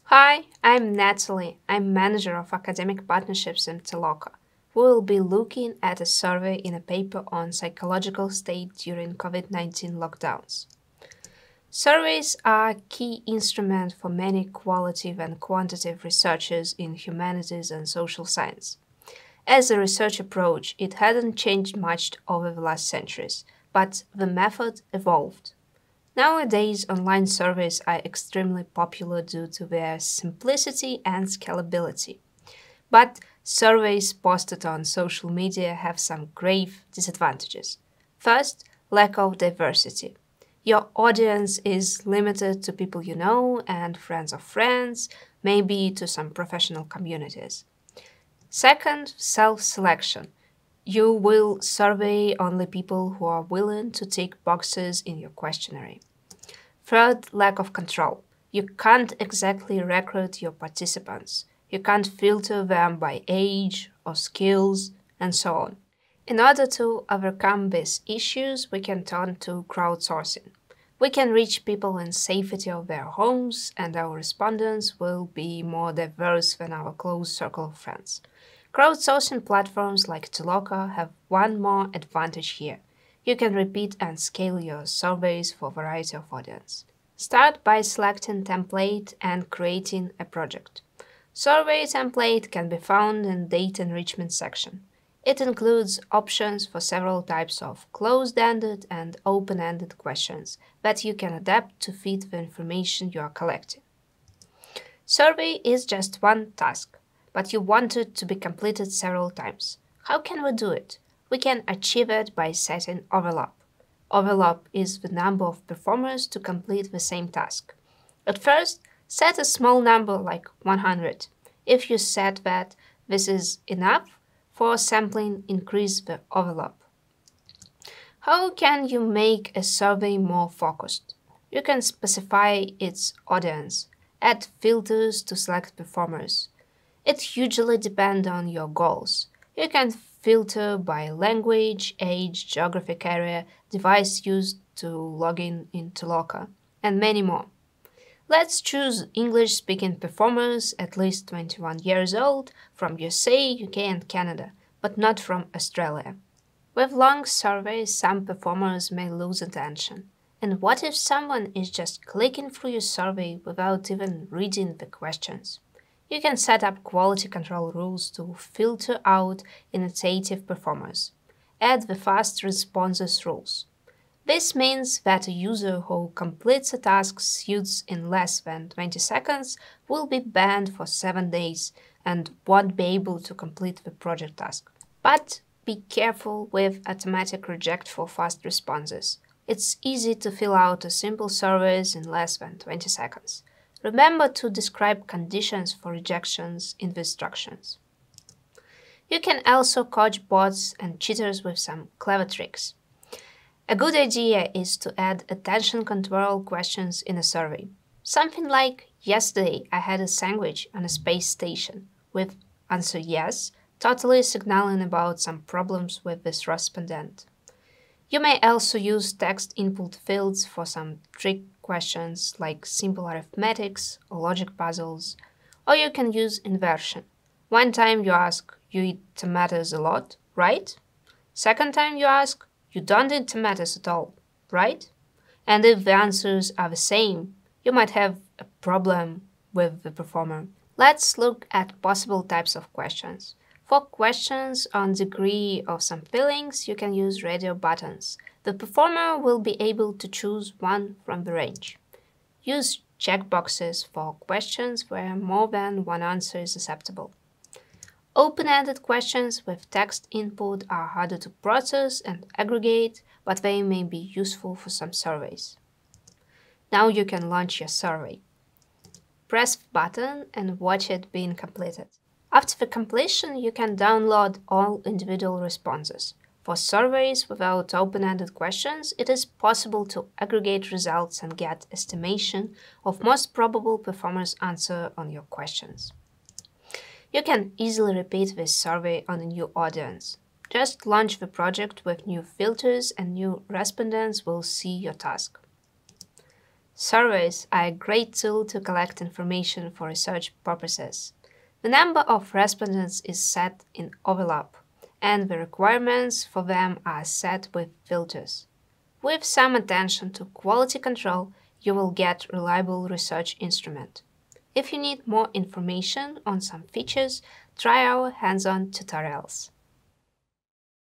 Hi, I'm Natalie. I'm manager of academic partnerships in Toloka. We will be looking at a survey in a paper on psychological state during COVID-19 lockdowns. Surveys are a key instrument for many qualitative and quantitative researchers in humanities and social science. As a research approach, it hadn't changed much over the last centuries, but the method evolved. Nowadays, online surveys are extremely popular due to their simplicity and scalability. But surveys posted on social media have some grave disadvantages. First, lack of diversity. Your audience is limited to people you know and friends of friends, maybe to some professional communities. Second, self-selection. You will survey only people who are willing to tick boxes in your questionnaire. Third, lack of control. You can't exactly recruit your participants. You can't filter them by age or skills and so on. In order to overcome these issues, we can turn to crowdsourcing. We can reach people in safety of their homes, and our respondents will be more diverse than our close circle of friends. Crowdsourcing platforms like Toloka have one more advantage here. You can repeat and scale your surveys for a variety of audience. Start by selecting template and creating a project. Survey template can be found in data enrichment section. It includes options for several types of closed-ended and open-ended questions that you can adapt to fit the information you are collecting. Survey is just one task, but you want it to be completed several times. How can we do it? We can achieve it by setting overlap. Overlap is the number of performers to complete the same task. At first, set a small number like 100. If you set that this is enough for sampling, increase the overlap. How can you make a survey more focused? You can specify its audience, add filters to select performers. It usually depends on your goals. You can filter by language, age, geographic area, device used to log in Toloka, and many more. Let's choose English-speaking performers at least 21 years old from USA, UK and Canada, but not from Australia. With long surveys, some performers may lose attention. And what if someone is just clicking through your survey without even reading the questions? You can set up quality control rules to filter out inattentive performers. Add the fast responses rules. This means that a user who completes a task suits in less than 20 seconds will be banned for 7 days and won't be able to complete the project task. But be careful with automatic reject for fast responses. It's easy to fill out a simple surveys in less than 20 seconds. Remember to describe conditions for rejections in the instructions. You can also catch bots and cheaters with some clever tricks. A good idea is to add attention control questions in a survey. Something like, yesterday I had a sandwich on a space station, with answer yes, totally signaling about some problems with this respondent. You may also use text input fields for some trick questions like simple arithmetics or logic puzzles, or you can use inversion. One time you ask, you eat tomatoes a lot, right? Second time you ask, you don't eat tomatoes at all, right? And if the answers are the same, you might have a problem with the performer. Let's look at possible types of questions. For questions on degree of some feelings, you can use radio buttons. The performer will be able to choose one from the range. Use checkboxes for questions where more than one answer is acceptable. Open-ended questions with text input are harder to process and aggregate, but they may be useful for some surveys. Now you can launch your survey. Press the button and watch it being completed. After the completion, you can download all individual responses. For surveys without open-ended questions, it is possible to aggregate results and get estimation of most probable performers' answer on your questions. You can easily repeat this survey on a new audience. Just launch the project with new filters and new respondents will see your task. Surveys are a great tool to collect information for research purposes. The number of respondents is set in overlap, and the requirements for them are set with filters. With some attention to quality control, you will get reliable research instrument. If you need more information on some features, try our hands-on tutorials.